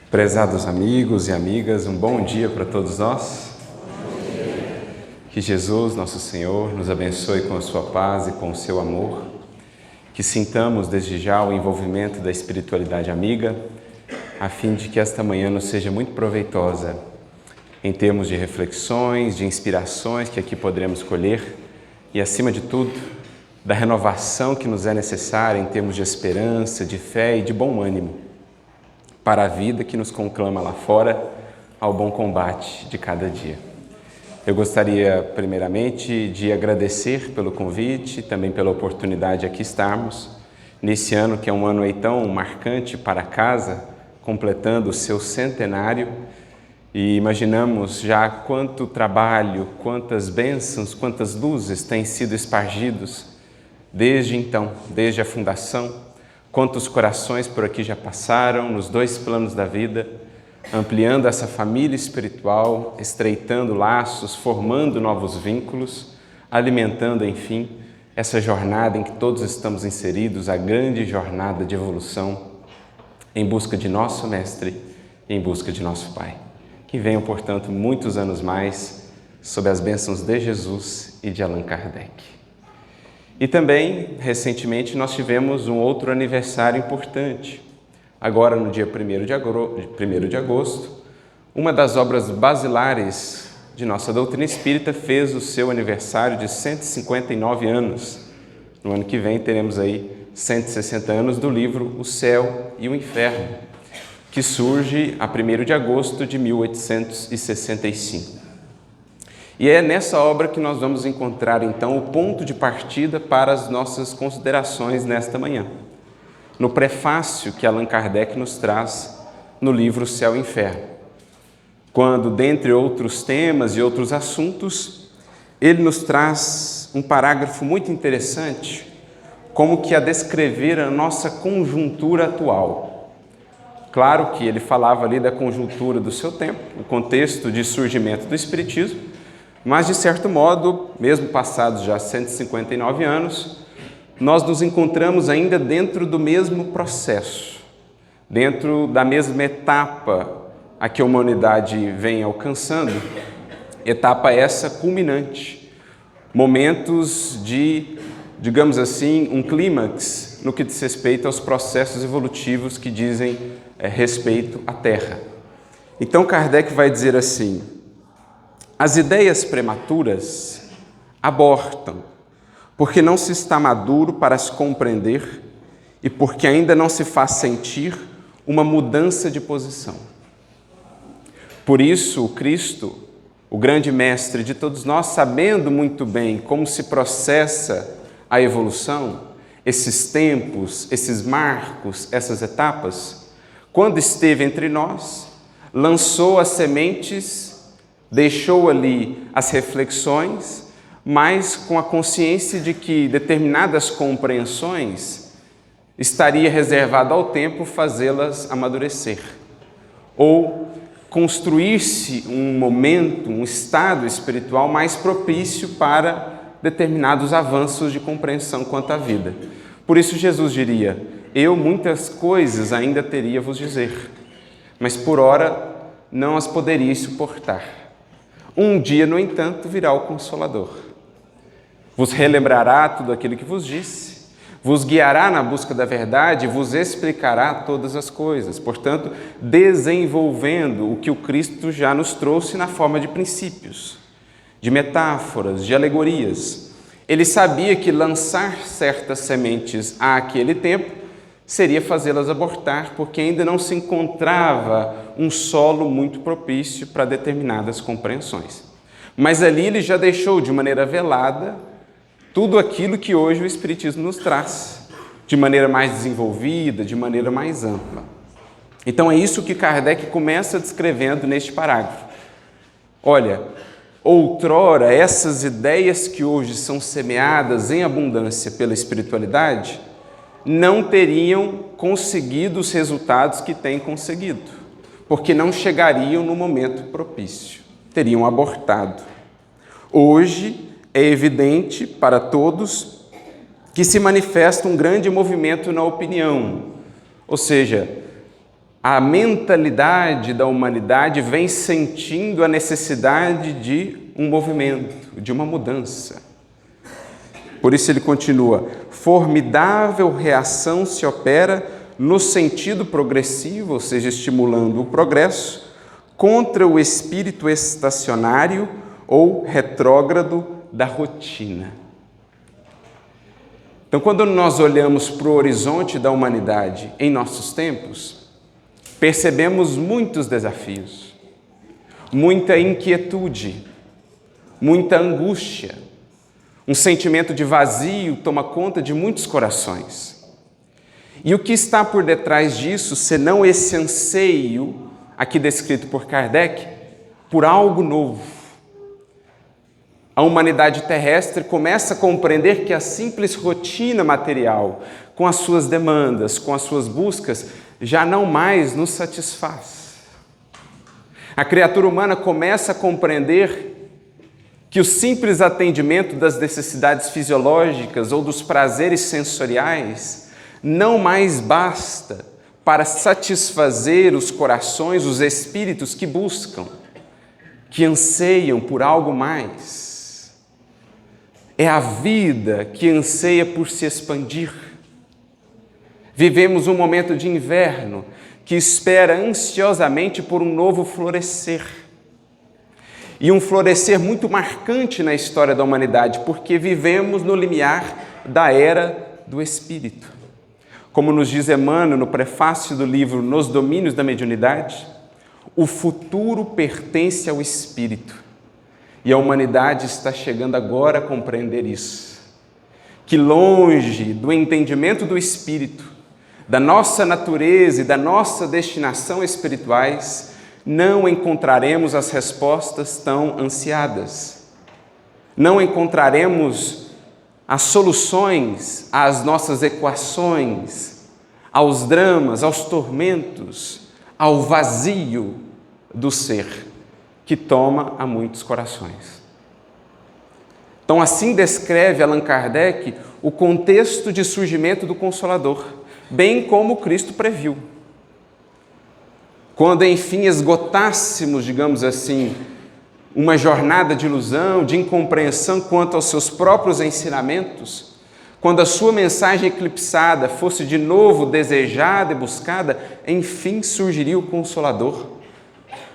Prezados amigos e amigas, um bom dia para todos nós. Que Jesus, nosso Senhor, nos abençoe com a sua paz e com o seu amor. Que sintamos desde já o envolvimento da espiritualidade amiga, a fim de que esta manhã nos seja muito proveitosa em termos de reflexões, de inspirações que aqui poderemos colher e, acima de tudo, da renovação que nos é necessária em termos de esperança, de fé e de bom ânimo para a vida que nos conclama lá fora ao bom combate de cada dia. Eu gostaria, primeiramente, de agradecer pelo convite, também pela oportunidade de aqui estarmos, nesse ano que é um ano aí tão marcante para a casa, completando o seu centenário, e imaginamos já quanto trabalho, quantas bênçãos, quantas luzes têm sido espargidos desde então, desde a fundação, quantos corações por aqui já passaram nos dois planos da vida, ampliando essa família espiritual, estreitando laços, formando novos vínculos, alimentando, enfim, essa jornada em que todos estamos inseridos, a grande jornada de evolução em busca de nosso Mestre e em busca de nosso Pai. Que venham, portanto, muitos anos mais sob as bênçãos de Jesus e de Allan Kardec. E também, recentemente, nós tivemos um outro aniversário importante. Agora, no dia 1º de agosto, uma das obras basilares de nossa doutrina espírita fez o seu aniversário de 159 anos. No ano que vem, teremos aí 160 anos do livro O Céu e o Inferno, que surge a 1º de agosto de 1865. E é nessa obra que nós vamos encontrar, então, o ponto de partida para as nossas considerações nesta manhã. No prefácio que Allan Kardec nos traz no livro O Céu e o Inferno, quando, dentre outros temas e outros assuntos, ele nos traz um parágrafo muito interessante, como que a descrever a nossa conjuntura atual. Claro que ele falava ali da conjuntura do seu tempo, o contexto de surgimento do Espiritismo, mas, de certo modo, mesmo passados já 159 anos, nós nos encontramos ainda dentro do mesmo processo, dentro da mesma etapa a que a humanidade vem alcançando, etapa essa culminante, momentos de, digamos assim, um clímax no que diz respeito aos processos evolutivos que dizem respeito à Terra. Então, Kardec vai dizer assim: as ideias prematuras abortam, porque não se está maduro para as compreender e porque ainda não se faz sentir uma mudança de posição. Por isso, o Cristo, o grande mestre de todos nós, sabendo muito bem como se processa a evolução, esses tempos, esses marcos, essas etapas, quando esteve entre nós, lançou as sementes, deixou ali as reflexões, mas com a consciência de que determinadas compreensões estaria reservado ao tempo fazê-las amadurecer, ou construir-se um momento, um estado espiritual mais propício para determinados avanços de compreensão quanto à vida. Por isso Jesus diria: eu muitas coisas ainda teria a vos dizer, mas por ora não as poderíeis suportar. Um dia, no entanto, virá o Consolador. Vos relembrará tudo aquilo que vos disse, vos guiará na busca da verdade, vos explicará todas as coisas. Portanto, desenvolvendo o que o Cristo já nos trouxe na forma de princípios, de metáforas, de alegorias. Ele sabia que lançar certas sementes àquele tempo seria fazê-las abortar, porque ainda não se encontrava um solo muito propício para determinadas compreensões. Mas ali ele já deixou de maneira velada tudo aquilo que hoje o Espiritismo nos traz, de maneira mais desenvolvida, de maneira mais ampla. Então é isso que Kardec começa descrevendo neste parágrafo. Olha, outrora essas ideias que hoje são semeadas em abundância pela espiritualidade não teriam conseguido os resultados que têm conseguido, porque não chegariam no momento propício, teriam abortado. Hoje é evidente para todos que se manifesta um grande movimento na opinião, ou seja, a mentalidade da humanidade vem sentindo a necessidade de um movimento, de uma mudança. Por isso ele continua: formidável reação se opera no sentido progressivo, ou seja, estimulando o progresso, contra o espírito estacionário ou retrógrado da rotina. Então, quando nós olhamos para o horizonte da humanidade em nossos tempos, percebemos muitos desafios, muita inquietude, muita angústia, um sentimento de vazio toma conta de muitos corações. E o que está por detrás disso, senão esse anseio, aqui descrito por Kardec, por algo novo? A humanidade terrestre começa a compreender que a simples rotina material, com as suas demandas, com as suas buscas, já não mais nos satisfaz. A criatura humana começa a compreender que o simples atendimento das necessidades fisiológicas ou dos prazeres sensoriais não mais basta para satisfazer os corações, os espíritos que buscam, que anseiam por algo mais. É a vida que anseia por se expandir. Vivemos um momento de inverno que espera ansiosamente por um novo florescer. E um florescer muito marcante na história da humanidade, porque vivemos no limiar da era do Espírito. Como nos diz Emmanuel no prefácio do livro Nos Domínios da Mediunidade, o futuro pertence ao Espírito. E a humanidade está chegando agora a compreender isso. Que longe do entendimento do Espírito, da nossa natureza e da nossa destinação espirituais, não encontraremos as respostas tão ansiadas. Não encontraremos as soluções às nossas equações, aos dramas, aos tormentos, ao vazio do ser que toma a muitos corações. Então, assim descreve Allan Kardec o contexto de surgimento do Consolador, bem como Cristo previu. Quando, enfim, esgotássemos, digamos assim, uma jornada de ilusão, de incompreensão quanto aos seus próprios ensinamentos, quando a sua mensagem eclipsada fosse de novo desejada e buscada, enfim surgiria o Consolador,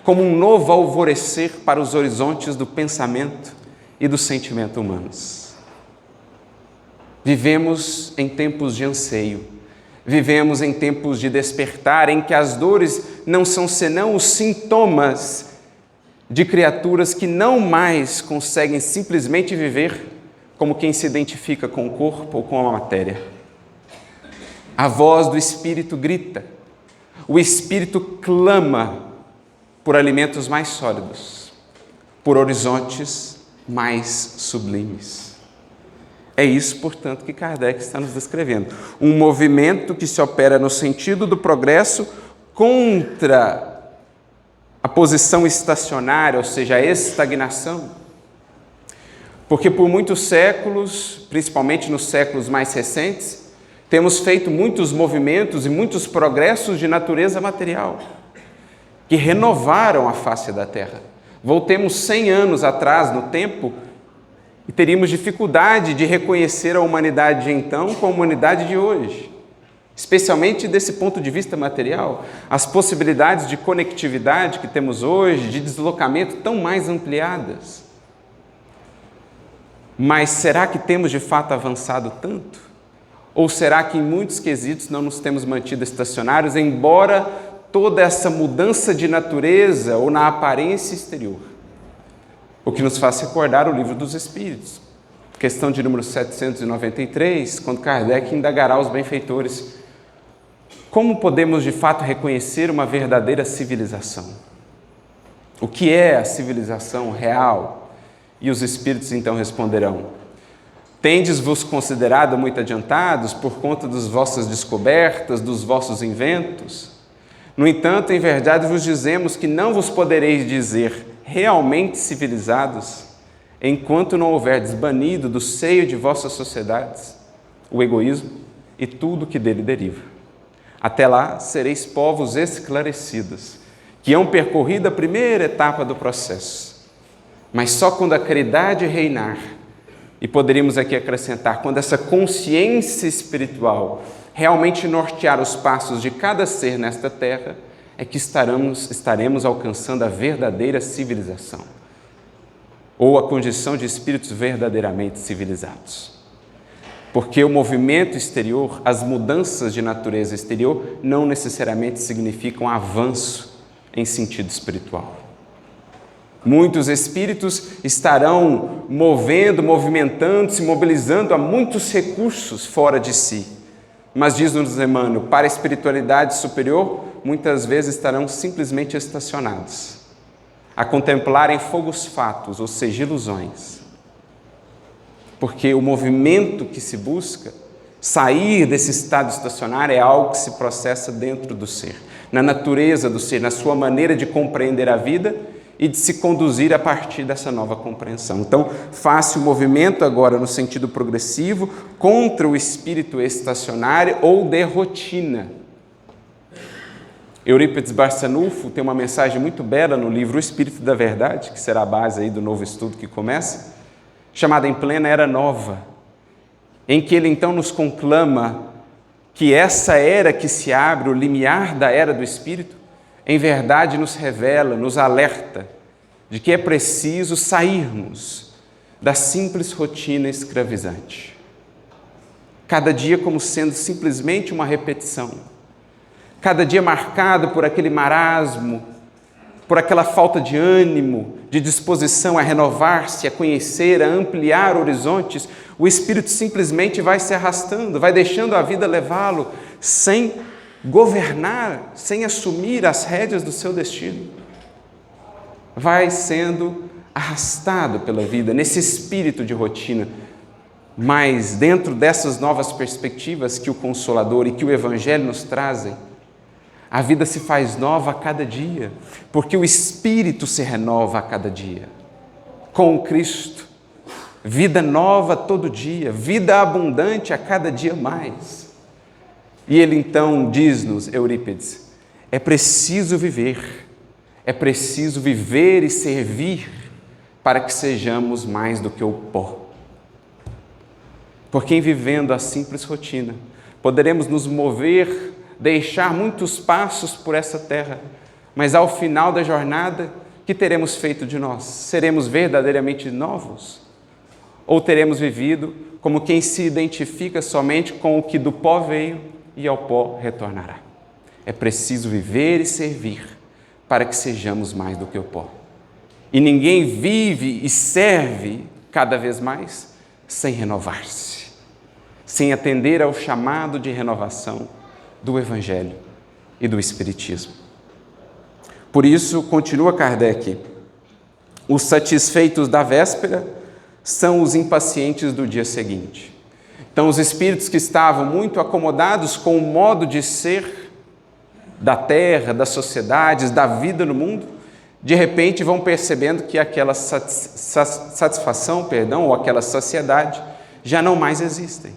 como um novo alvorecer para os horizontes do pensamento e do sentimento humanos. Vivemos em tempos de anseio, vivemos em tempos de despertar, em que as dores não são senão os sintomas de criaturas que não mais conseguem simplesmente viver como quem se identifica com o corpo ou com a matéria. A voz do Espírito grita, o Espírito clama por alimentos mais sólidos, por horizontes mais sublimes. É isso, portanto, que Kardec está nos descrevendo. Um movimento que se opera no sentido do progresso contra a posição estacionária, ou seja, a estagnação. Porque por muitos séculos, principalmente nos séculos mais recentes, temos feito muitos movimentos e muitos progressos de natureza material, que renovaram a face da Terra. Voltemos 100 anos atrás no tempo e teríamos dificuldade de reconhecer a humanidade de então com a humanidade de hoje, especialmente desse ponto de vista material. As possibilidades de conectividade que temos hoje, de deslocamento, tão mais ampliadas. Mas será que temos de fato avançado tanto? Ou será que em muitos quesitos não nos temos mantido estacionários, embora toda essa mudança de natureza ou na aparência exterior? O que nos faz recordar o Livro dos Espíritos, questão de número 793, quando Kardec indagará aos benfeitores: como podemos de fato reconhecer uma verdadeira civilização? O que é a civilização real? E os Espíritos então responderão: tendes-vos considerado muito adiantados por conta das vossas descobertas, dos vossos inventos? No entanto, em verdade vos dizemos que não vos podereis dizer realmente civilizados, enquanto não houverdes banido do seio de vossas sociedades o egoísmo e tudo que dele deriva. Até lá, sereis povos esclarecidos, que hão percorrido a primeira etapa do processo. Mas só quando a caridade reinar, e poderíamos aqui acrescentar, quando essa consciência espiritual realmente nortear os passos de cada ser nesta terra, é que estaremos alcançando a verdadeira civilização, ou a condição de espíritos verdadeiramente civilizados. Porque o movimento exterior, as mudanças de natureza exterior, não necessariamente significam avanço em sentido espiritual. Muitos espíritos estarão movimentando-se, mobilizando a muitos recursos fora de si. Mas, diz-nos Emmanuel, para a espiritualidade superior, muitas vezes estarão simplesmente estacionados, a contemplarem fogos fatos, ou seja, ilusões. Porque o movimento que se busca, sair desse estado estacionário, é algo que se processa dentro do ser, na natureza do ser, na sua maneira de compreender a vida e de se conduzir a partir dessa nova compreensão. Então, faça o movimento agora no sentido progressivo contra o espírito estacionário ou de rotina. Eurípides Barçanufo tem uma mensagem muito bela no livro O Espírito da Verdade, que será a base aí do novo estudo que começa, chamada Em Plena Era Nova, em que ele então nos conclama que essa era que se abre, o limiar da era do Espírito, em verdade nos revela, nos alerta de que é preciso sairmos da simples rotina escravizante. Cada dia como sendo simplesmente uma repetição. Cada dia marcado por aquele marasmo, por aquela falta de ânimo, de disposição a renovar-se, a conhecer, a ampliar horizontes, o espírito simplesmente vai se arrastando, vai deixando a vida levá-lo sem governar, sem assumir as rédeas do seu destino. Vai sendo arrastado pela vida, nesse espírito de rotina. Mas dentro dessas novas perspectivas que o Consolador e que o Evangelho nos trazem, a vida se faz nova a cada dia, porque o espírito se renova a cada dia. Com o Cristo, vida nova todo dia, vida abundante a cada dia mais. E ele então diz-nos, Eurípides, é preciso viver e servir para que sejamos mais do que o pó. Porque em vivendo a simples rotina, poderemos nos mover, deixar muitos passos por essa terra, mas ao final da jornada, o que teremos feito de nós? Seremos verdadeiramente novos? Ou teremos vivido como quem se identifica somente com o que do pó veio e ao pó retornará? É preciso viver e servir para que sejamos mais do que o pó. E ninguém vive e serve cada vez mais sem renovar-se, sem atender ao chamado de renovação do Evangelho e do Espiritismo. Por isso, continua Kardec, os satisfeitos da véspera são os impacientes do dia seguinte. Então, os espíritos que estavam muito acomodados com o modo de ser da terra, das sociedades, da vida no mundo, de repente vão percebendo que aquela satisfação, ou aquela saciedade já não mais existem.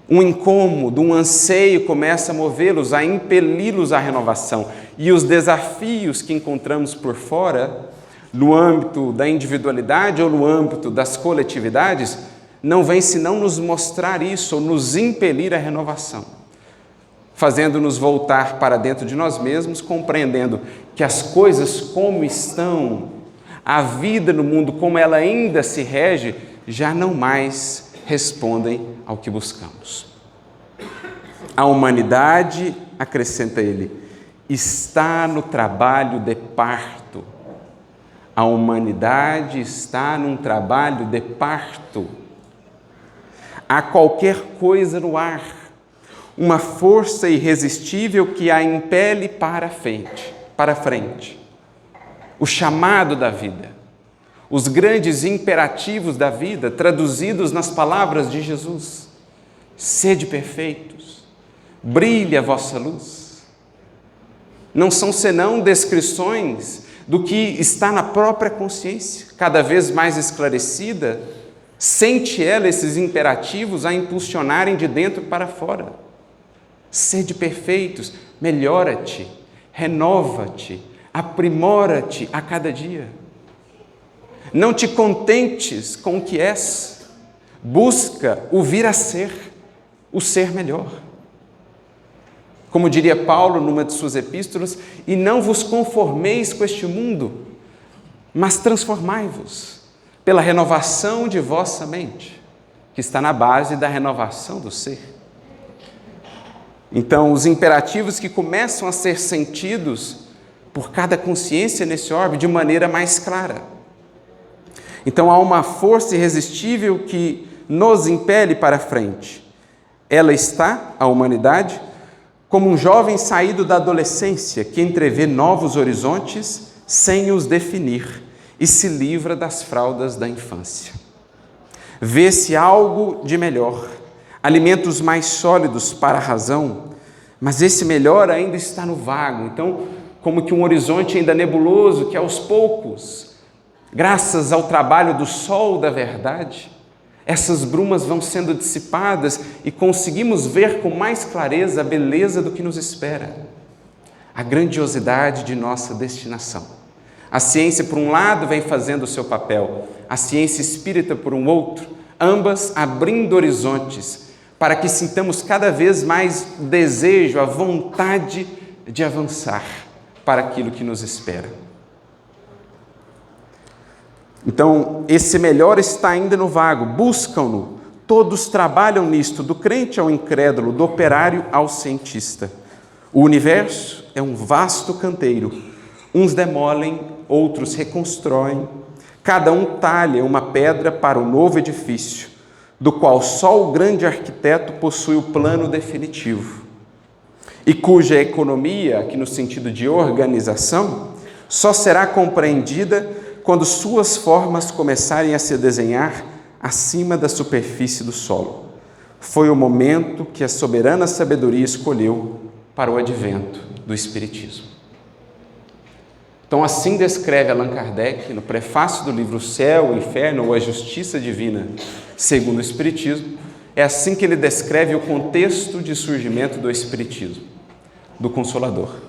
Um incômodo, um anseio começa a movê-los, a impeli-los à renovação. E os desafios que encontramos por fora, no âmbito da individualidade ou no âmbito das coletividades, não vem senão nos mostrar isso, ou nos impelir à renovação, fazendo-nos voltar para dentro de nós mesmos, compreendendo que as coisas como estão, a vida no mundo como ela ainda se rege, já não mais respondem ao que buscamos. A humanidade, acrescenta ele, está no trabalho de parto. A humanidade está num trabalho de parto. Há qualquer coisa no ar, uma força irresistível que a impele para a frente. O chamado da vida. Os grandes imperativos da vida, traduzidos nas palavras de Jesus. Sede perfeitos, brilhe a vossa luz. Não são senão descrições do que está na própria consciência, cada vez mais esclarecida, sente ela esses imperativos a impulsionarem de dentro para fora. Sede perfeitos, melhora-te, renova-te, aprimora-te a cada dia. Não te contentes com o que és, busca o vir a ser, o ser melhor. Como diria Paulo numa de suas epístolas, e não vos conformeis com este mundo, mas transformai-vos pela renovação de vossa mente, que está na base da renovação do ser. Então, os imperativos que começam a ser sentidos por cada consciência nesse orbe de maneira mais clara. Então, há uma força irresistível que nos impele para frente. Ela está, a humanidade, como um jovem saído da adolescência que entrevê novos horizontes sem os definir e se livra das fraldas da infância. Vê-se algo de melhor, alimentos mais sólidos para a razão, mas esse melhor ainda está no vago. Então, como que um horizonte ainda nebuloso que aos poucos, graças ao trabalho do sol da verdade, essas brumas vão sendo dissipadas e conseguimos ver com mais clareza a beleza do que nos espera, a grandiosidade de nossa destinação. A ciência, por um lado, vem fazendo o seu papel, a ciência espírita, por um outro, ambas abrindo horizontes para que sintamos cada vez mais o desejo, a vontade de avançar para aquilo que nos espera. Então, esse melhor está ainda no vago, buscam-no, todos trabalham nisto, do crente ao incrédulo, do operário ao cientista. O universo é um vasto canteiro, uns demolem, outros reconstroem, cada um talha uma pedra para o novo edifício, do qual só o grande arquiteto possui o plano definitivo, e cuja economia, aqui no sentido de organização, só será compreendida quando suas formas começarem a se desenhar acima da superfície do solo. Foi o momento que a soberana sabedoria escolheu para o advento do Espiritismo. Então, assim descreve Allan Kardec, no prefácio do livro Céu, o Inferno ou a Justiça Divina, segundo o Espiritismo, é assim que ele descreve o contexto de surgimento do Espiritismo, do Consolador.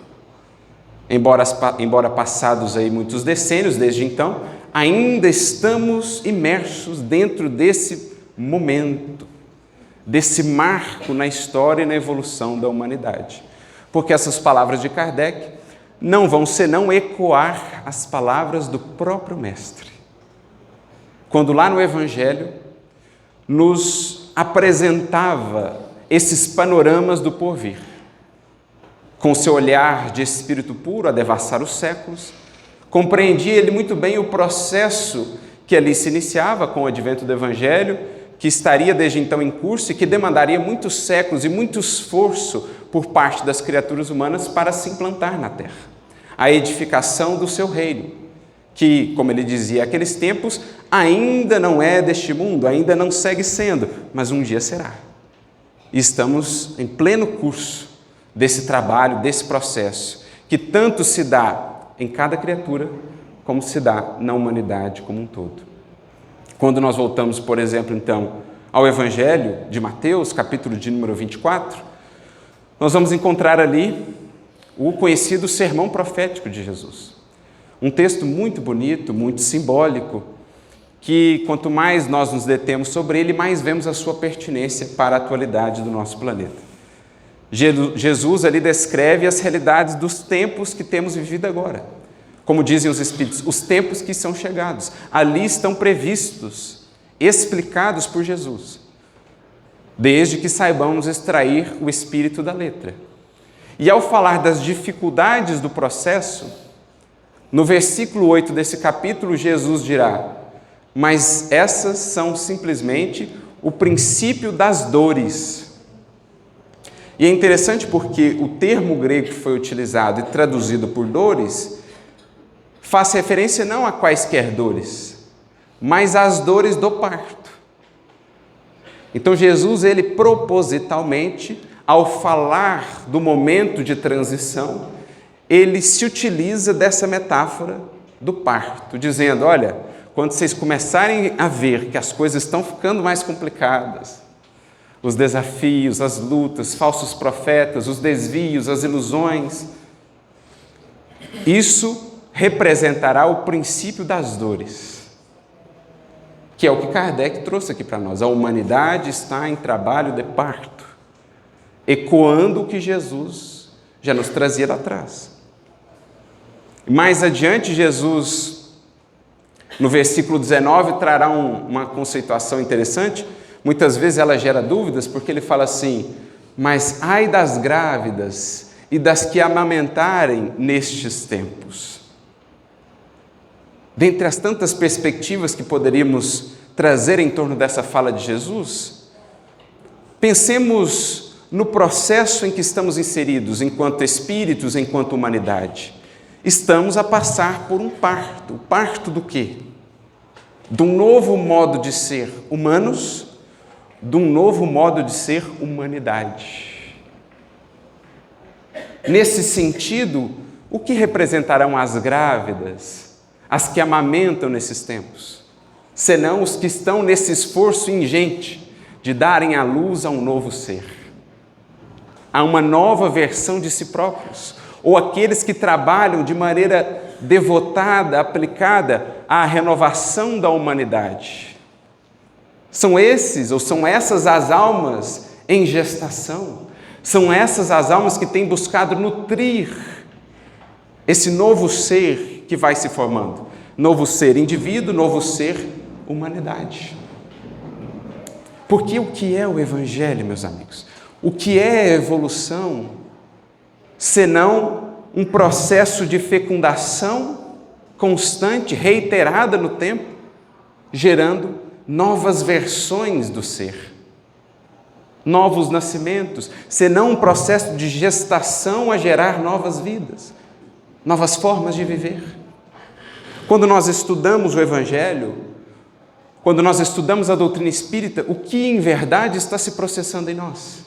Embora passados aí muitos decênios desde então, ainda estamos imersos dentro desse momento, desse marco na história e na evolução da humanidade. Porque essas palavras de Kardec não vão senão ecoar as palavras do próprio Mestre, quando lá no Evangelho nos apresentava esses panoramas do porvir, com seu olhar de espírito puro a devassar os séculos. Compreendia ele muito bem o processo que ali se iniciava com o advento do Evangelho, que estaria desde então em curso e que demandaria muitos séculos e muito esforço por parte das criaturas humanas para se implantar na Terra. A edificação do seu reino, que, como ele dizia, aqueles tempos ainda não é deste mundo, ainda não segue sendo, mas um dia será. E estamos em pleno curso desse trabalho, desse processo, que tanto se dá em cada criatura, como se dá na humanidade como um todo. Quando nós voltamos, por exemplo, então, ao Evangelho de Mateus, capítulo de número 24, nós vamos encontrar ali o conhecido sermão profético de Jesus. Um texto muito bonito, muito simbólico, que quanto mais nós nos detemos sobre ele, mais vemos a sua pertinência para a atualidade do nosso planeta. Jesus ali descreve as realidades dos tempos que temos vivido agora. Como dizem os Espíritos, os tempos que são chegados. Ali estão previstos, explicados por Jesus, desde que saibamos extrair o espírito da letra. E ao falar das dificuldades do processo, no versículo 8 desse capítulo, Jesus dirá: mas essas são simplesmente o princípio das dores. E é interessante porque o termo grego que foi utilizado e traduzido por dores faz referência não a quaisquer dores, mas às dores do parto. Então Jesus, ele propositalmente, ao falar do momento de transição, ele se utiliza dessa metáfora do parto, dizendo: olha, quando vocês começarem a ver que as coisas estão ficando mais complicadas, os desafios, as lutas, falsos profetas, os desvios, as ilusões. Isso representará o princípio das dores, que é o que Kardec trouxe aqui para nós. A humanidade está em trabalho de parto, ecoando o que Jesus já nos trazia lá atrás. Mais adiante, Jesus, no versículo 19, trará uma conceituação interessante. Muitas vezes ela gera dúvidas, porque ele fala assim: mas ai das grávidas e das que amamentarem nestes tempos. Dentre as tantas perspectivas que poderíamos trazer em torno dessa fala de Jesus, pensemos no processo em que estamos inseridos, enquanto espíritos, enquanto humanidade. Estamos a passar por um parto. O parto do quê? De um novo modo de ser humanos, de um novo modo de ser humanidade. Nesse sentido, o que representarão as grávidas, as que amamentam nesses tempos, senão os que estão nesse esforço ingente de darem à luz a um novo ser, a uma nova versão de si próprios, ou aqueles que trabalham de maneira devotada, aplicada à renovação da humanidade. São esses, ou são essas as almas em gestação, são essas as almas que têm buscado nutrir esse novo ser que vai se formando. Novo ser indivíduo, novo ser humanidade. Porque o que é o Evangelho, meus amigos? O que é evolução, senão um processo de fecundação constante, reiterada no tempo, gerando novas versões do ser, novos nascimentos, senão um processo de gestação a gerar novas vidas, novas formas de viver. Quando nós estudamos o Evangelho, quando nós estudamos a doutrina espírita, o que em verdade está se processando em nós?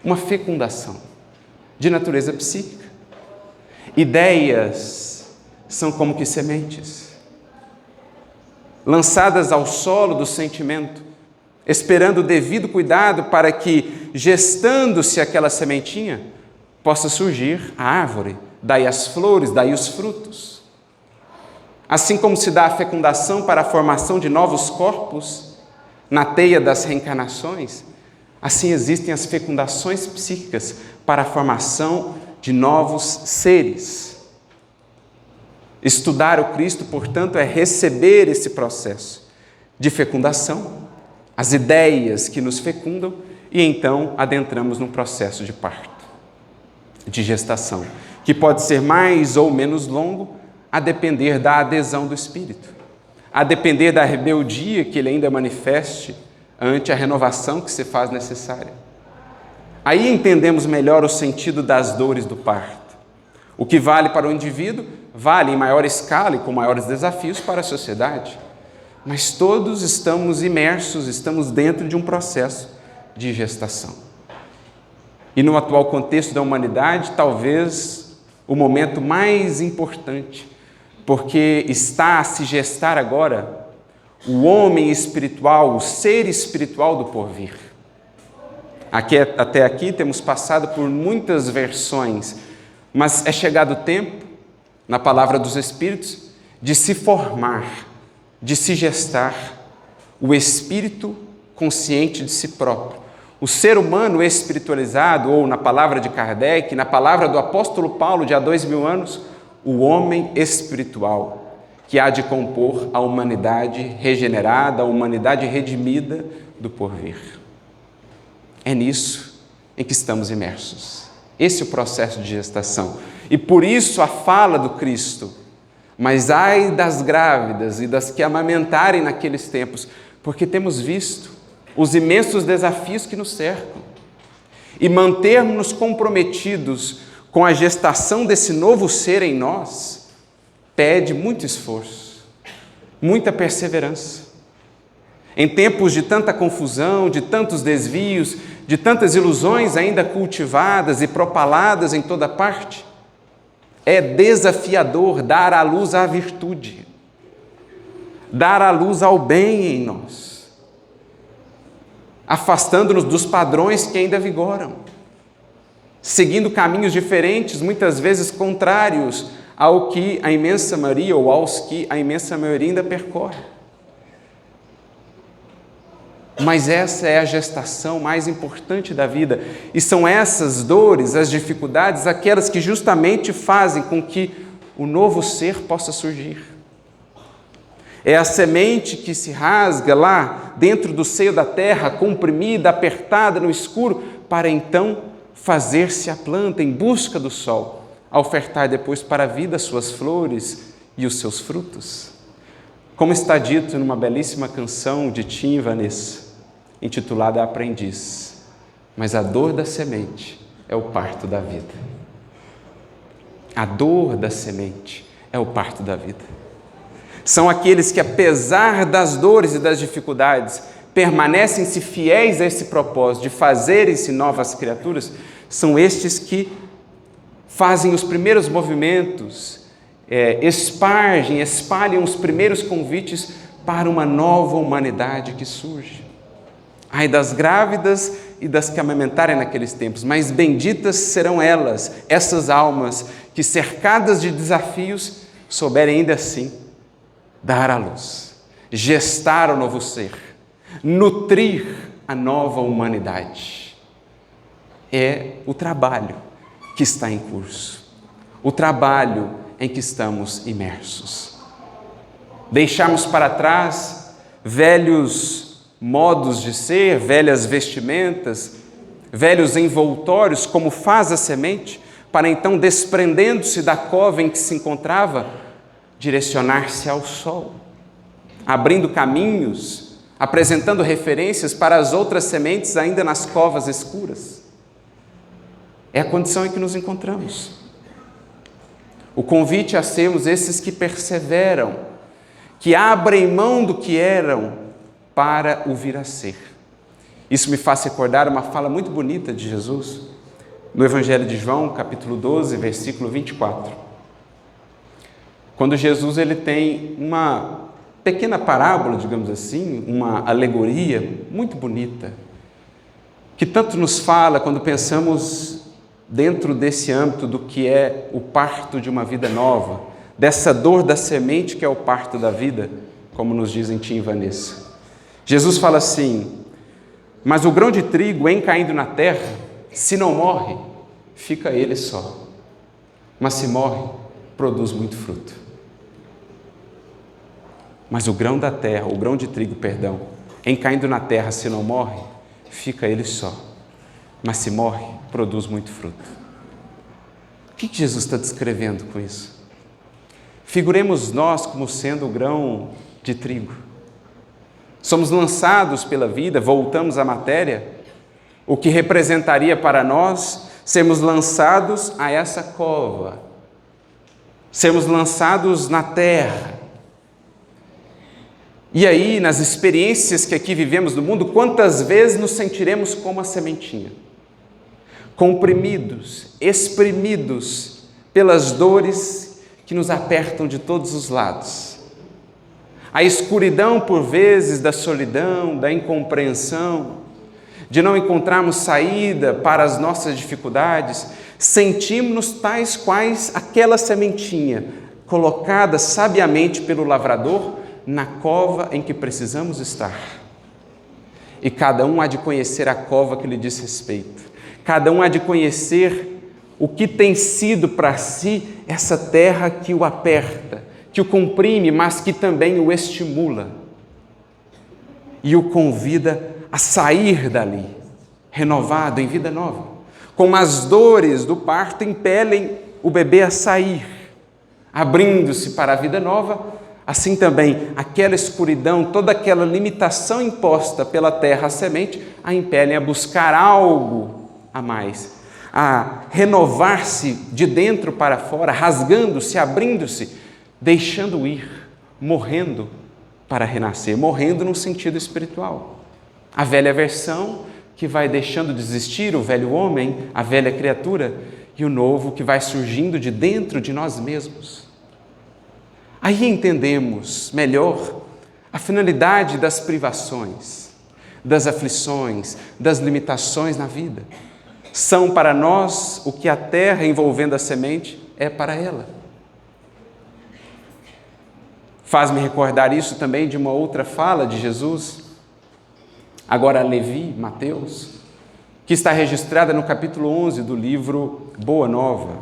Uma fecundação de natureza psíquica. Ideias são como que sementes, lançadas ao solo do sentimento, esperando o devido cuidado para que, gestando-se aquela sementinha, possa surgir a árvore, daí as flores, daí os frutos. Assim como se dá a fecundação para a formação de novos corpos na teia das reencarnações, assim existem as fecundações psíquicas para a formação de novos seres. Estudar o Cristo, portanto, é receber esse processo de fecundação, as ideias que nos fecundam, e então adentramos num processo de parto, de gestação, que pode ser mais ou menos longo, a depender da adesão do espírito, a depender da rebeldia que ele ainda manifeste ante a renovação que se faz necessária. Aí entendemos melhor o sentido das dores do parto. O que vale para o indivíduo, vale em maior escala e com maiores desafios para a sociedade. Mas todos estamos imersos, estamos dentro de um processo de gestação. E no atual contexto da humanidade, talvez o momento mais importante, porque está a se gestar agora o homem espiritual, o ser espiritual do porvir. Até aqui temos passado por muitas versões, mas é chegado o tempo, na palavra dos Espíritos, de se formar, de se gestar o espírito consciente de si próprio. O ser humano espiritualizado, ou na palavra de Kardec, na palavra do apóstolo Paulo de há 2000 anos, o homem espiritual, que há de compor a humanidade regenerada, a humanidade redimida do porvir. É nisso em que estamos imersos. Esse é o processo de gestação. E por isso a fala do Cristo: mas ai das grávidas e das que amamentarem naqueles tempos, porque temos visto os imensos desafios que nos cercam. E mantermos-nos comprometidos com a gestação desse novo ser em nós pede muito esforço, muita perseverança. Em tempos de tanta confusão, de tantos desvios, de tantas ilusões ainda cultivadas e propaladas em toda parte, é desafiador dar à luz à virtude, dar à luz ao bem em nós. afastando-nos dos padrões que ainda vigoram, seguindo caminhos diferentes, muitas vezes contrários ao que a imensa maioria ou aos que a imensa maioria ainda percorre. Mas essa é a gestação mais importante da vida, e são essas dores, as dificuldades, aquelas que justamente fazem com que o novo ser possa surgir. É a semente que se rasga lá dentro do seio da terra, comprimida, apertada no escuro, para então fazer-se a planta em busca do sol, a ofertar depois para a vida as suas flores e os seus frutos. Como está dito numa belíssima canção de Tim e Vanessa, intitulada Aprendiz, mas a dor da semente é o parto da vida. A dor da semente é o parto da vida. São aqueles que, apesar das dores e das dificuldades, permanecem-se fiéis a esse propósito de fazerem-se novas criaturas, são estes que fazem os primeiros movimentos, espalham os primeiros convites para uma nova humanidade que surge. Ai das grávidas e das que amamentarem naqueles tempos, mas benditas serão elas, essas almas que, cercadas de desafios, souberem ainda assim dar à luz, gestar o novo ser, nutrir a nova humanidade. É o trabalho que está em curso, o trabalho em que estamos imersos. Deixarmos para trás velhos modos de ser, velhas vestimentas, velhos envoltórios, como faz a semente, para então, desprendendo-se da cova em que se encontrava, direcionar-se ao sol, abrindo caminhos, apresentando referências para as outras sementes ainda nas covas escuras. É a condição em que nos encontramos. O convite a sermos esses que perseveram, que abrem mão do que eram para o vir a ser. Isso me faz recordar uma fala muito bonita de Jesus, no Evangelho de João, capítulo 12, versículo 24. Quando Jesus ele tem uma pequena parábola, digamos assim, uma alegoria muito bonita, que tanto nos fala quando pensamos dentro desse âmbito do que é o parto de uma vida nova, dessa dor da semente que é o parto da vida, como nos dizem Tim e Vanessa. Jesus fala assim: mas o grão de trigo, em caindo na terra, se não morre, fica ele só. Mas se morre, produz muito fruto. Mas o grão da terra, o grão de trigo, em caindo na terra, se não morre, fica ele só. Mas se morre, produz muito fruto. O que Jesus está descrevendo com isso? Figuremos nós como sendo o grão de trigo. Somos lançados pela vida, voltamos à matéria, o que representaria para nós sermos lançados a essa cova, sermos lançados na terra. E aí, nas experiências que aqui vivemos no mundo, quantas vezes nos sentiremos como a sementinha, comprimidos, exprimidos pelas dores que nos apertam de todos os lados. A escuridão, por vezes, da solidão, da incompreensão, de não encontrarmos saída para as nossas dificuldades, sentimos-nos tais quais aquela sementinha, colocada sabiamente pelo lavrador na cova em que precisamos estar. E cada um há de conhecer a cova que lhe diz respeito. Cada um há de conhecer o que tem sido para si essa terra que o aperta, que o comprime, mas que também o estimula e o convida a sair dali, renovado em vida nova. Como as dores do parto impelem o bebê a sair, abrindo-se para a vida nova, assim também aquela escuridão, toda aquela limitação imposta pela terra à semente, a impelem a buscar algo a mais, a renovar-se de dentro para fora, rasgando-se, abrindo-se, deixando ir, morrendo para renascer, morrendo no sentido espiritual. A velha versão que vai deixando de existir, o velho homem, a velha criatura, e o novo que vai surgindo de dentro de nós mesmos. Aí entendemos melhor a finalidade das privações, das aflições, das limitações na vida. São para nós o que a terra envolvendo a semente é para ela. Faz-me recordar isso também de uma outra fala de Jesus, agora Levi, Mateus, que está registrada no capítulo 11 do livro Boa Nova,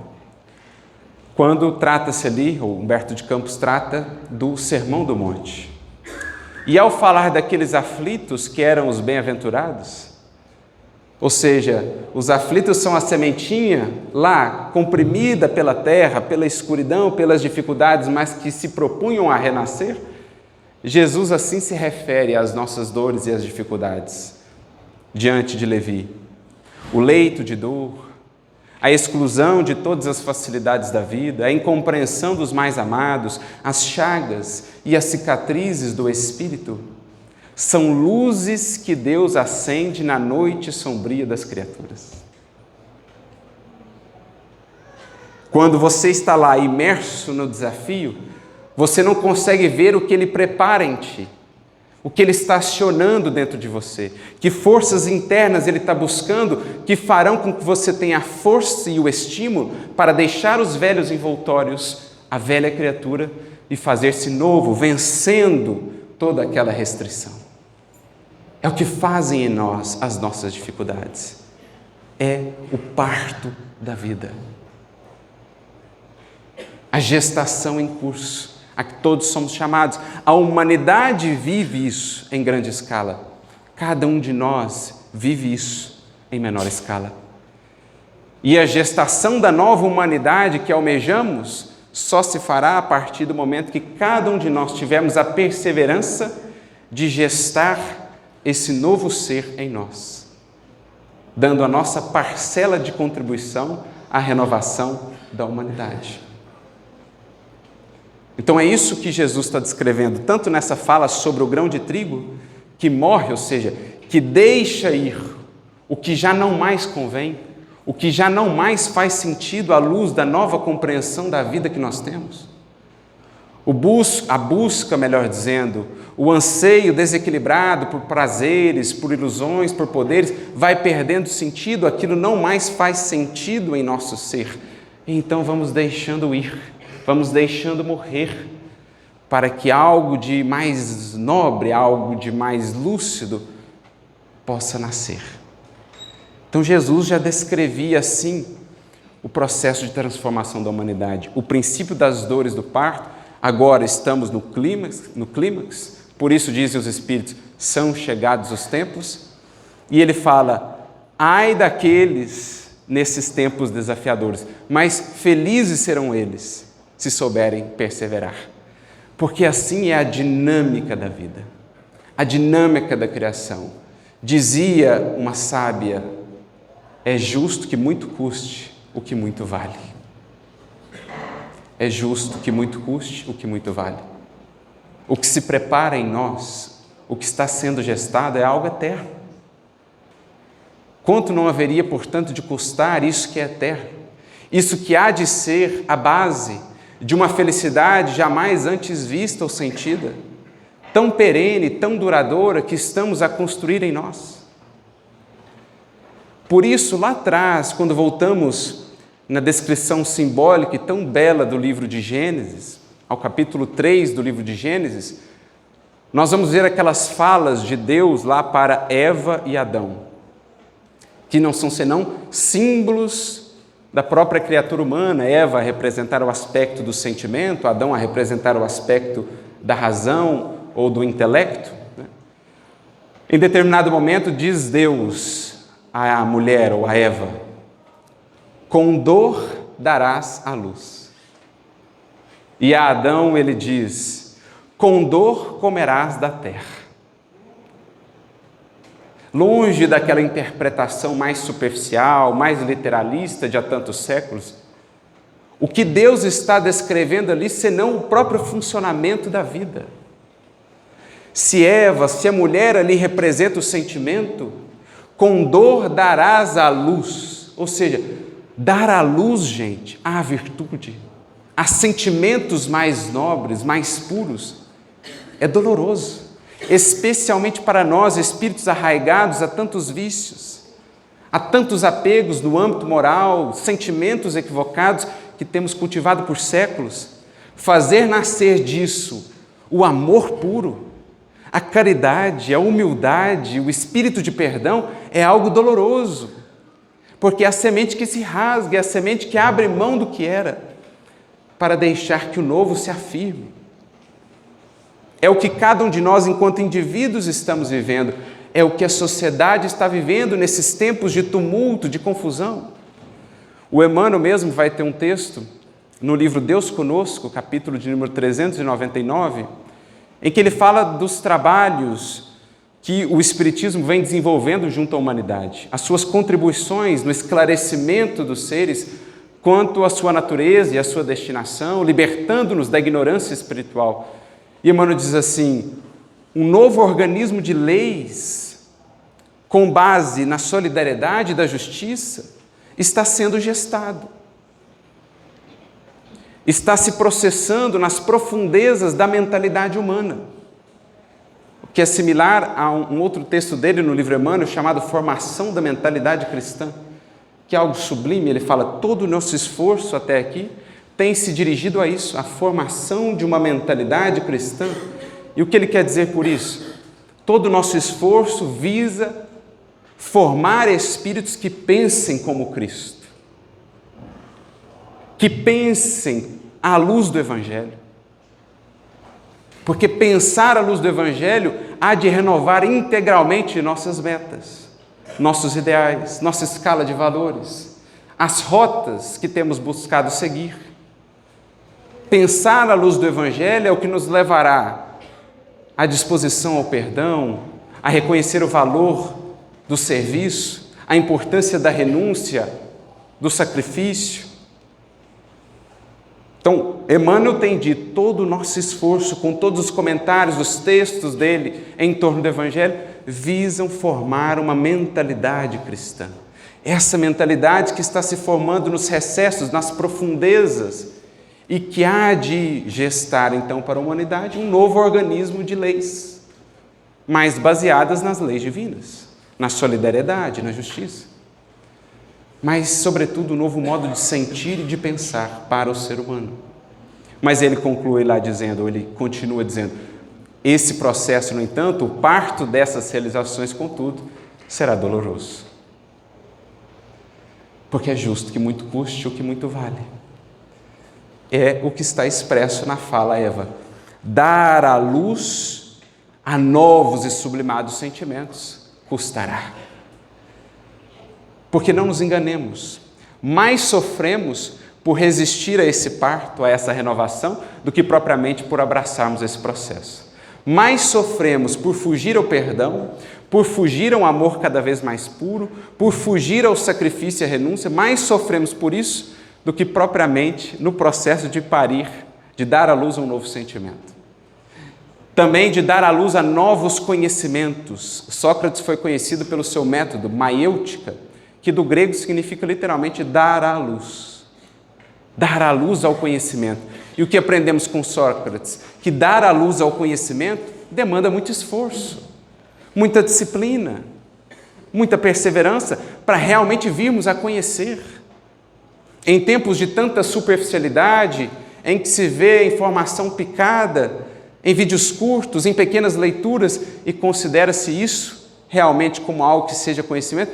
quando trata-se ali, ou Humberto de Campos trata do Sermão do Monte. E ao falar daqueles aflitos que eram os bem-aventurados, ou seja, os aflitos são a sementinha lá, comprimida pela terra, pela escuridão, pelas dificuldades, mas que se propunham a renascer, Jesus assim se refere às nossas dores e às dificuldades diante de Levi. O leito de dor, a exclusão de todas as facilidades da vida, a incompreensão dos mais amados, as chagas e as cicatrizes do Espírito, são luzes que Deus acende na noite sombria das criaturas. Quando você está lá imerso no desafio, você não consegue ver o que Ele prepara em ti, o que Ele está acionando dentro de você, que forças internas Ele está buscando que farão com que você tenha a força e o estímulo para deixar os velhos envoltórios, a velha criatura, e fazer-se novo, vencendo toda aquela restrição. É o que fazem em nós as nossas dificuldades. É o parto da vida. A gestação em curso, a que todos somos chamados. A humanidade vive isso em grande escala. Cada um de nós vive isso em menor escala. E a gestação da nova humanidade que almejamos só se fará a partir do momento que cada um de nós tivermos a perseverança de gestar esse novo ser em nós, dando a nossa parcela de contribuição à renovação da humanidade. Então é isso que Jesus está descrevendo, tanto nessa fala sobre o grão de trigo, que morre, ou seja, que deixa ir o que já não mais convém, o que já não mais faz sentido à luz da nova compreensão da vida que nós temos. A busca, melhor dizendo, o anseio desequilibrado por prazeres, por ilusões, por poderes, vai perdendo sentido, aquilo não mais faz sentido em nosso ser. E então vamos deixando ir, vamos deixando morrer, para que algo de mais nobre, algo de mais lúcido possa nascer. Então Jesus já descrevia assim o processo de transformação da humanidade, o princípio das dores do parto. Agora estamos no clímax, por isso dizem os Espíritos, são chegados os tempos, e ele fala, ai daqueles nesses tempos desafiadores, mas felizes serão eles, se souberem perseverar, porque assim é a dinâmica da vida, a dinâmica da criação. Dizia uma sábia, é justo que muito custe o que muito vale. É justo que muito custe o que muito vale. O que se prepara em nós, o que está sendo gestado é algo eterno. Quanto não haveria, portanto, de custar isso que é eterno? Isso que há de ser a base de uma felicidade jamais antes vista ou sentida, tão perene, tão duradoura que estamos a construir em nós. Por isso, lá atrás, quando voltamos na descrição simbólica e tão bela do livro de Gênesis, ao capítulo 3 do livro de Gênesis, nós vamos ver aquelas falas de Deus lá para Eva e Adão, que não são senão símbolos da própria criatura humana. Eva a representar o aspecto do sentimento, Adão a representar o aspecto da razão ou do intelecto. Em determinado momento diz Deus à mulher ou a Eva, com dor darás à luz. E a Adão ele diz, com dor comerás da terra. Longe daquela interpretação mais superficial, mais literalista de há tantos séculos, o que Deus está descrevendo ali, senão o próprio funcionamento da vida. Se a mulher ali representa o sentimento, com dor darás à luz, ou seja, dar à luz, gente, à virtude, a sentimentos mais nobres, mais puros, é doloroso. especialmente para nós, espíritos arraigados a tantos vícios, a tantos apegos no âmbito moral, sentimentos equivocados que temos cultivado por séculos. Fazer nascer disso o amor puro, a caridade, a humildade, o espírito de perdão é algo doloroso, porque é a semente que se rasga, é a semente que abre mão do que era, para deixar que o novo se afirme. É o que cada um de nós, enquanto indivíduos, estamos vivendo, é o que a sociedade está vivendo nesses tempos de tumulto, de confusão. O Emmanuel mesmo vai ter um texto no livro Deus Conosco, capítulo de número 399, em que ele fala dos trabalhos que o Espiritismo vem desenvolvendo junto à humanidade, as suas contribuições no esclarecimento dos seres quanto à sua natureza e à sua destinação, libertando-nos da ignorância espiritual. E Emmanuel diz assim: um novo organismo de leis, com base na solidariedade e da justiça, está sendo gestado. Está se processando nas profundezas da mentalidade humana, o que é similar a um outro texto dele no livro Emmanuel, chamado Formação da Mentalidade Cristã, que é algo sublime. Ele fala: todo o nosso esforço até aqui tem se dirigido a isso, a formação de uma mentalidade cristã. E o que ele quer dizer por isso? Todo o nosso esforço visa formar espíritos que pensem como Cristo, que pensem à luz do Evangelho. Porque pensar à luz do Evangelho há de renovar integralmente nossas metas, nossos ideais, nossa escala de valores, as rotas que temos buscado seguir. Pensar à luz do Evangelho é o que nos levará à disposição ao perdão, a reconhecer o valor do serviço, a importância da renúncia, do sacrifício. Então, Emmanuel tem dito: todo o nosso esforço, com todos os comentários, os textos dele em torno do Evangelho, visam formar uma mentalidade cristã. Essa mentalidade que está se formando nos recessos, nas profundezas, e que há de gestar, então, para a humanidade um novo organismo de leis, mais baseadas nas leis divinas, na solidariedade, na justiça, mas, sobretudo, um novo modo de sentir e de pensar para o ser humano. Mas ele conclui lá dizendo, ele continua dizendo: esse processo, no entanto, o parto dessas realizações, contudo, será doloroso. Porque é justo que muito custe o que muito vale. É o que está expresso na fala Eva: dar à luz a novos e sublimados sentimentos custará. Porque não nos enganemos, mais sofremos por resistir a esse parto, a essa renovação, do que propriamente por abraçarmos esse processo. Mais sofremos por fugir ao perdão, por fugir a um amor cada vez mais puro, por fugir ao sacrifício e à renúncia, mais sofremos por isso do que propriamente no processo de parir, de dar à luz a um novo sentimento. Também de dar à luz a novos conhecimentos. Sócrates foi conhecido pelo seu método, maiêutica, que do grego significa literalmente dar à luz. Dar à luz ao conhecimento. E o que aprendemos com Sócrates? Que dar à luz ao conhecimento demanda muito esforço, muita disciplina, muita perseverança para realmente virmos a conhecer. Em tempos de tanta superficialidade, em que se vê informação picada, em vídeos curtos, em pequenas leituras, e considera-se isso realmente como algo que seja conhecimento,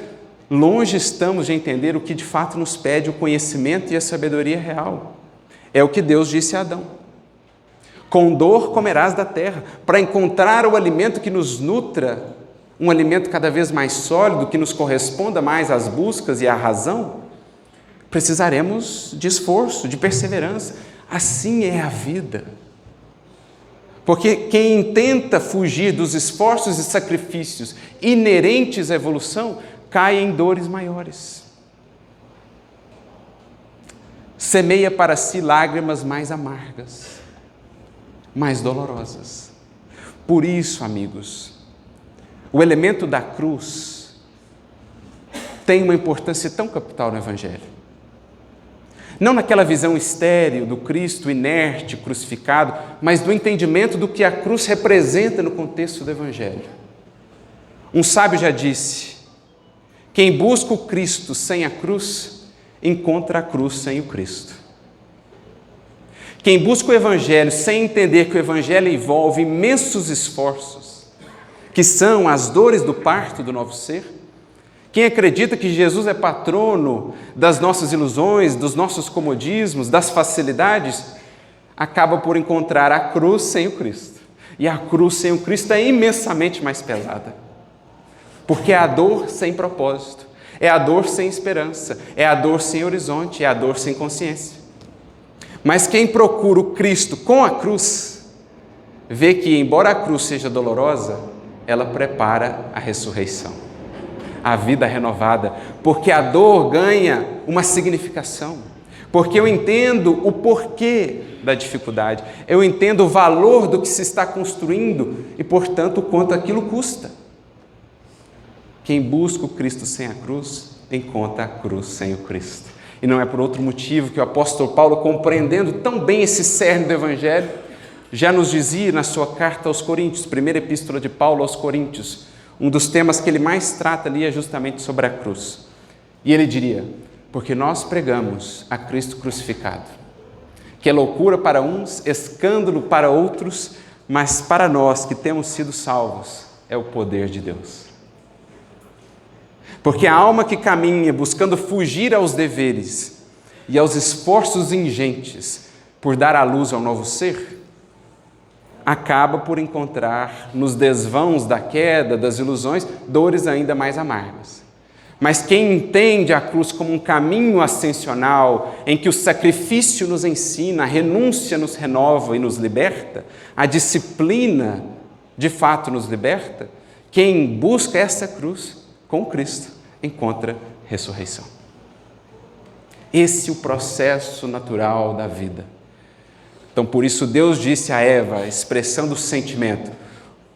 longe estamos de entender o que de fato nos pede o conhecimento e a sabedoria real. É o que Deus disse a Adão: com dor comerás da terra. Para encontrar o alimento que nos nutra, um alimento cada vez mais sólido, que nos corresponda mais às buscas e à razão, precisaremos de esforço, de perseverança. Assim é a vida. Porque quem tenta fugir dos esforços e sacrifícios inerentes à evolução, cai em dores maiores. Semeia para si lágrimas mais amargas, mais dolorosas. Por isso, amigos, o elemento da cruz tem uma importância tão capital no Evangelho. Não naquela visão estéril do Cristo inerte, crucificado, mas do entendimento do que a cruz representa no contexto do Evangelho. Um sábio já disse: quem busca o Cristo sem a cruz, encontra a cruz sem o Cristo. Quem busca o Evangelho sem entender que o Evangelho envolve imensos esforços, que são as dores do parto do novo ser, quem acredita que Jesus é patrono das nossas ilusões, dos nossos comodismos, das facilidades, acaba por encontrar a cruz sem o Cristo. E a cruz sem o Cristo é imensamente mais pesada. Porque é a dor sem propósito, é a dor sem esperança, é a dor sem horizonte, é a dor sem consciência. Mas quem procura o Cristo com a cruz, vê que, embora a cruz seja dolorosa, ela prepara a ressurreição, a vida renovada, porque a dor ganha uma significação, porque eu entendo o porquê da dificuldade, eu entendo o valor do que se está construindo e, portanto, o quanto aquilo custa. Quem busca o Cristo sem a cruz, encontra a cruz sem o Cristo. E não é por outro motivo que o apóstolo Paulo, compreendendo tão bem esse cerne do Evangelho, já nos dizia na sua carta aos Coríntios, primeira epístola de Paulo aos Coríntios, um dos temas que ele mais trata ali é justamente sobre a cruz. E ele diria: porque nós pregamos a Cristo crucificado, que é loucura para uns, escândalo para outros, mas para nós que temos sido salvos, é o poder de Deus. Porque a alma que caminha buscando fugir aos deveres e aos esforços ingentes por dar à luz ao novo ser, acaba por encontrar nos desvãos da queda, das ilusões, dores ainda mais amargas. Mas quem entende a cruz como um caminho ascensional, em que o sacrifício nos ensina, a renúncia nos renova e nos liberta, a disciplina de fato nos liberta, quem busca essa cruz com Cristo encontra ressurreição. Esse é o processo natural da vida. Então, por isso, Deus disse a Eva, expressando o sentimento: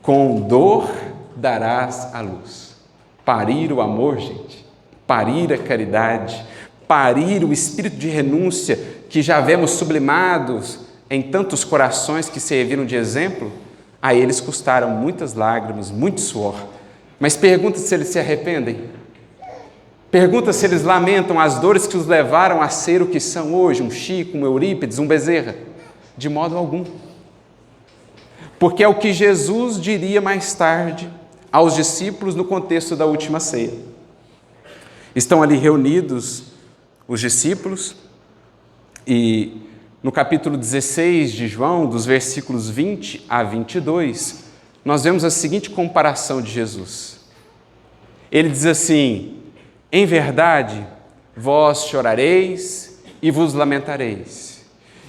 com dor darás à luz. Parir o amor, gente, parir a caridade, parir o espírito de renúncia que já vemos sublimados em tantos corações que serviram de exemplo, a eles custaram muitas lágrimas, muito suor. Mas pergunta se eles se arrependem. Pergunta se eles lamentam as dores que os levaram a ser o que são hoje, um Chico, um Eurípides, um Bezerra. De modo algum. Porque é o que Jesus diria mais tarde aos discípulos no contexto da última ceia. Estão ali reunidos os discípulos e no capítulo 16 de João, dos versículos 20 a 22, nós vemos a seguinte comparação de Jesus. Ele diz assim: em verdade, vós chorareis e vos lamentareis.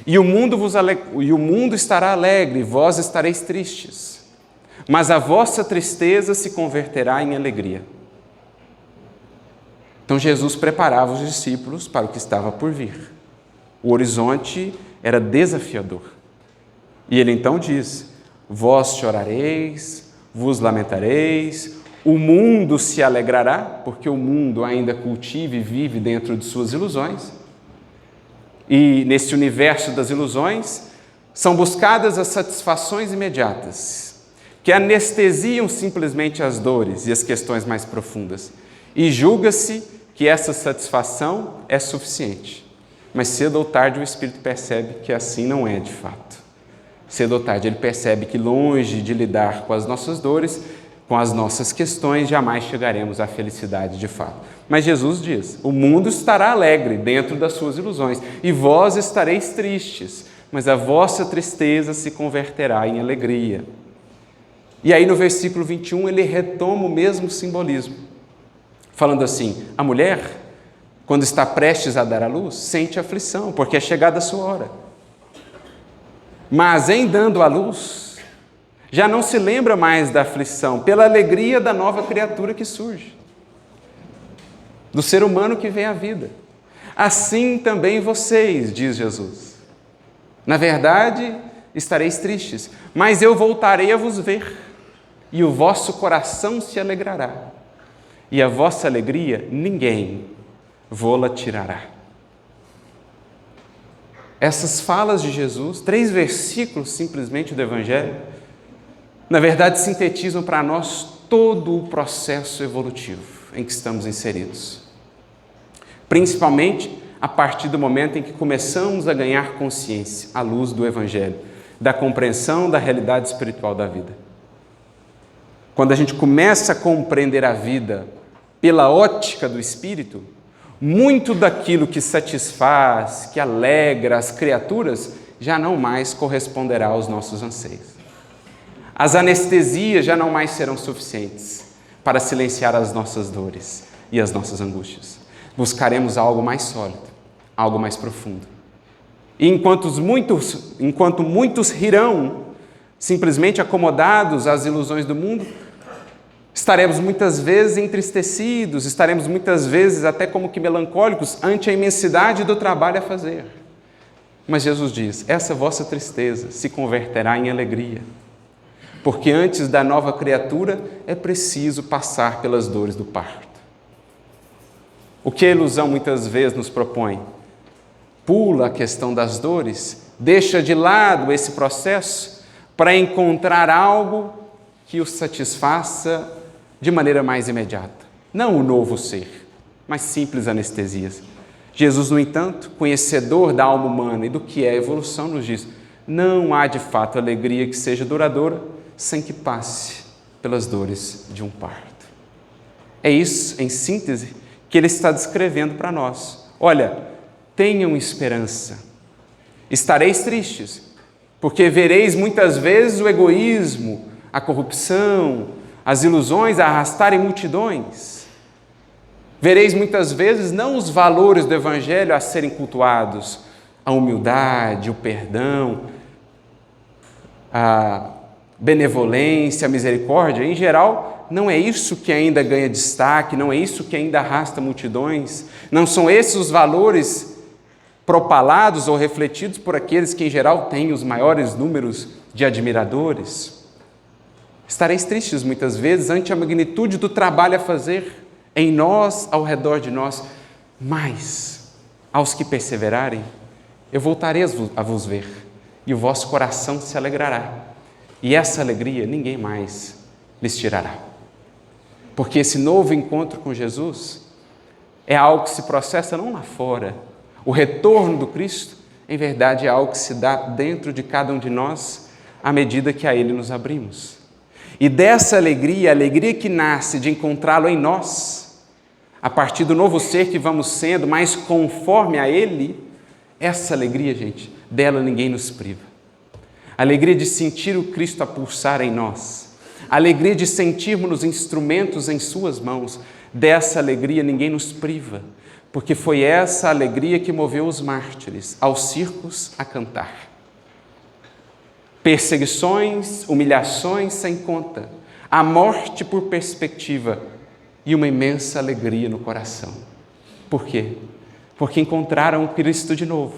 E o mundo estará alegre, vós estareis tristes. Mas a vossa tristeza se converterá em alegria. Então Jesus preparava os discípulos para o que estava por vir. O horizonte era desafiador. E ele então diz: vós chorareis, vos lamentareis, o mundo se alegrará, porque o mundo ainda cultiva e vive dentro de suas ilusões. E nesse universo das ilusões, são buscadas as satisfações imediatas, que anestesiam simplesmente as dores e as questões mais profundas. E julga-se que essa satisfação é suficiente. Mas cedo ou tarde o espírito percebe que assim não é de fato. Cedo ou tarde ele percebe que, longe de lidar com as nossas dores, com as nossas questões, jamais chegaremos à felicidade de fato. Mas Jesus diz: o mundo estará alegre dentro das suas ilusões, e vós estareis tristes, mas a vossa tristeza se converterá em alegria. E aí no versículo 21 ele retoma o mesmo simbolismo, falando assim: a mulher, quando está prestes a dar à luz, sente aflição, porque é chegada a sua hora. Mas em dando à luz, já não se lembra mais da aflição, pela alegria da nova criatura que surge, do ser humano que vem à vida. Assim também vocês, diz Jesus. Na verdade, estareis tristes, mas eu voltarei a vos ver, e o vosso coração se alegrará, e a vossa alegria ninguém vô-la tirará. Essas falas de Jesus, 3 versículos simplesmente do Evangelho, na verdade sintetizam para nós todo o processo evolutivo em que estamos inseridos. Principalmente a partir do momento em que começamos a ganhar consciência, à luz do Evangelho, da compreensão da realidade espiritual da vida. Quando a gente começa a compreender a vida pela ótica do Espírito, muito daquilo que satisfaz, que alegra as criaturas, já não mais corresponderá aos nossos anseios. As anestesias já não mais serão suficientes para silenciar as nossas dores e as nossas angústias. Buscaremos algo mais sólido, algo mais profundo. E enquanto muitos rirão, simplesmente acomodados às ilusões do mundo, estaremos muitas vezes entristecidos, estaremos muitas vezes até como que melancólicos ante a imensidade do trabalho a fazer. Mas Jesus diz, essa vossa tristeza se converterá em alegria, porque antes da nova criatura é preciso passar pelas dores do parto. O que a ilusão muitas vezes nos propõe? Pula a questão das dores, deixa de lado esse processo para encontrar algo que o satisfaça de maneira mais imediata. Não o novo ser, mas simples anestesias. Jesus, no entanto, conhecedor da alma humana e do que é a evolução, nos diz, não há de fato alegria que seja duradoura sem que passe pelas dores de um parto. É isso, em síntese, que ele está descrevendo para nós. Olha, tenham esperança. Estareis tristes, porque vereis muitas vezes o egoísmo, a corrupção, as ilusões a arrastarem multidões. Vereis muitas vezes não os valores do Evangelho a serem cultuados, a humildade, o perdão, a benevolência, a misericórdia. Em geral, não é isso que ainda ganha destaque, não é isso que ainda arrasta multidões, não são esses os valores propalados ou refletidos por aqueles que, em geral, têm os maiores números de admiradores. Estareis tristes muitas vezes ante a magnitude do trabalho a fazer em nós, ao redor de nós, mas aos que perseverarem, eu voltarei a vos ver e o vosso coração se alegrará. E essa alegria ninguém mais lhes tirará. Porque esse novo encontro com Jesus é algo que se processa não lá fora. O retorno do Cristo, em verdade, é algo que se dá dentro de cada um de nós à medida que a Ele nos abrimos. E dessa alegria, a alegria que nasce de encontrá-lo em nós, a partir do novo ser que vamos sendo, mais conforme a Ele, essa alegria, gente, dela ninguém nos priva. A alegria de sentir o Cristo a pulsar em nós, a alegria de sentirmos instrumentos em suas mãos, dessa alegria ninguém nos priva, porque foi essa alegria que moveu os mártires aos circos a cantar. Perseguições, humilhações sem conta, a morte por perspectiva e uma imensa alegria no coração. Por quê? Porque encontraram o Cristo de novo.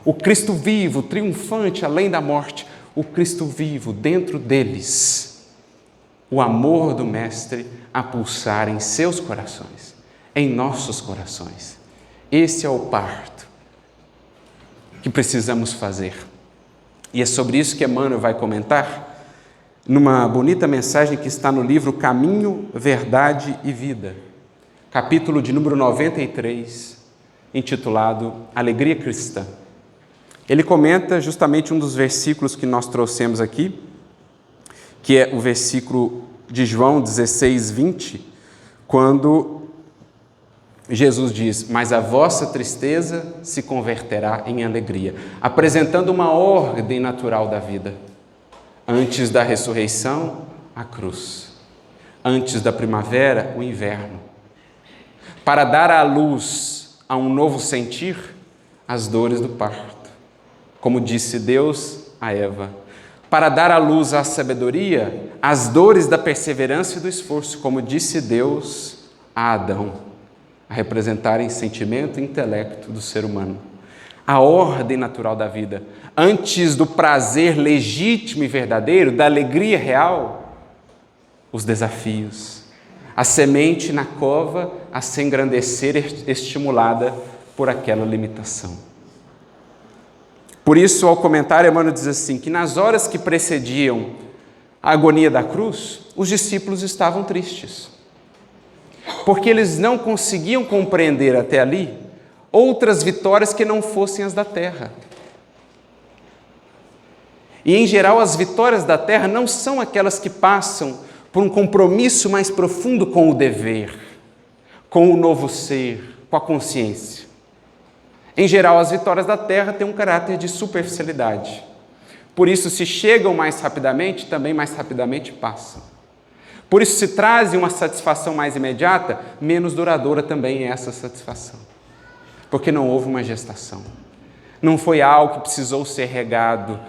O Cristo vivo, triunfante além da morte, o Cristo vivo dentro deles. O amor do Mestre a pulsar em seus corações, em nossos corações. Esse é o parto que precisamos fazer. E é sobre isso que Emmanuel vai comentar numa bonita mensagem que está no livro Caminho, Verdade e Vida, capítulo de número 93, intitulado Alegria Cristã. Ele comenta justamente um dos versículos que nós trouxemos aqui, que é o versículo de João 16, 20, quando Jesus diz, mas a vossa tristeza se converterá em alegria, apresentando uma ordem natural da vida. Antes da ressurreição, a cruz. Antes da primavera, o inverno. Para dar à luz a um novo sentir, as dores do parto. Como disse Deus a Eva. Para dar à luz à sabedoria, as dores da perseverança e do esforço, como disse Deus a Adão, a representarem sentimento e intelecto do ser humano. A ordem natural da vida, antes do prazer legítimo e verdadeiro, da alegria real, os desafios, a semente na cova a se engrandecer estimulada por aquela limitação. Por isso, ao comentário, Emmanuel diz assim, que nas horas que precediam a agonia da cruz, os discípulos estavam tristes, porque eles não conseguiam compreender até ali outras vitórias que não fossem as da terra. E, em geral, as vitórias da terra não são aquelas que passam por um compromisso mais profundo com o dever, com o novo ser, com a consciência. Em geral, as vitórias da terra têm um caráter de superficialidade. Por isso, se chegam mais rapidamente, também mais rapidamente passam. Por isso, se trazem uma satisfação mais imediata, menos duradoura também é essa satisfação. Porque não houve uma gestação. Não foi algo que precisou ser regado,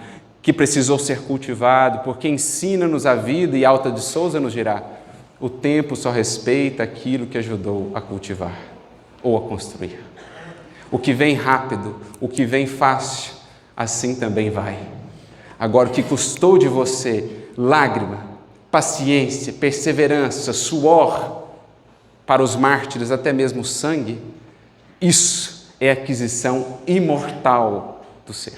que precisou ser cultivado, porque ensina-nos a vida, e Alta de Souza nos dirá, o tempo só respeita aquilo que ajudou a cultivar ou a construir. O que vem rápido, o que vem fácil, assim também vai. Agora, o que custou de você lágrima, paciência, perseverança, suor, para os mártires, até mesmo sangue, isso é aquisição imortal do ser.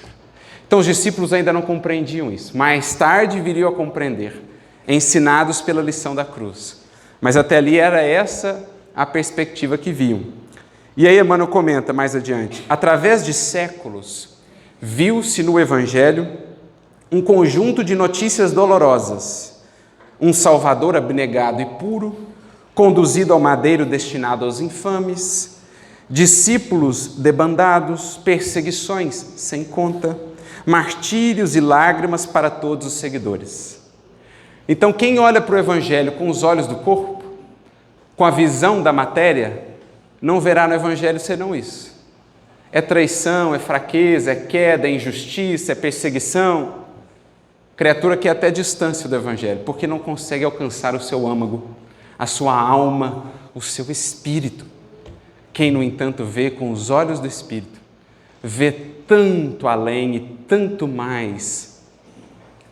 Então, os discípulos ainda não compreendiam isso. Mais tarde viriam a compreender, ensinados pela lição da cruz. Mas até ali era essa a perspectiva que viam. E aí Emmanuel comenta mais adiante, através de séculos, viu-se no Evangelho um conjunto de notícias dolorosas, um Salvador abnegado e puro, conduzido ao madeiro destinado aos infames, discípulos debandados, perseguições sem conta, martírios e lágrimas para todos os seguidores. Então, quem olha para o Evangelho com os olhos do corpo, com a visão da matéria, não verá no Evangelho senão isso. É traição, é fraqueza, é queda, é injustiça, é perseguição. Criatura que é até distância do Evangelho, porque não consegue alcançar o seu âmago, a sua alma, o seu espírito. Quem, no entanto, vê com os olhos do Espírito, vê tanto além e tanto mais,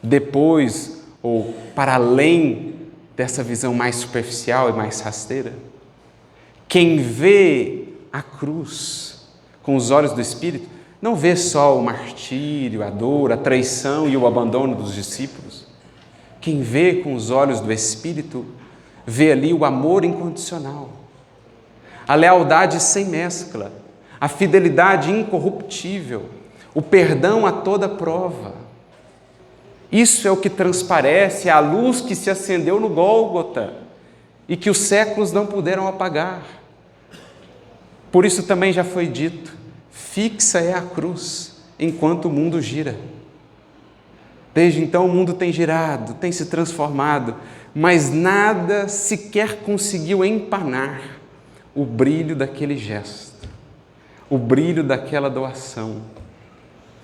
depois ou para além dessa visão mais superficial e mais rasteira. Quem vê a cruz com os olhos do Espírito, não vê só o martírio, a dor, a traição e o abandono dos discípulos. Quem vê com os olhos do Espírito, vê ali o amor incondicional, a lealdade sem mescla, a fidelidade incorruptível, o perdão a toda prova. Isso é o que transparece, a luz que se acendeu no Gólgota e que os séculos não puderam apagar. Por isso também já foi dito, fixa é a cruz enquanto o mundo gira. Desde então o mundo tem girado, tem se transformado, mas nada sequer conseguiu empanar o brilho daquele gesto, o brilho daquela doação,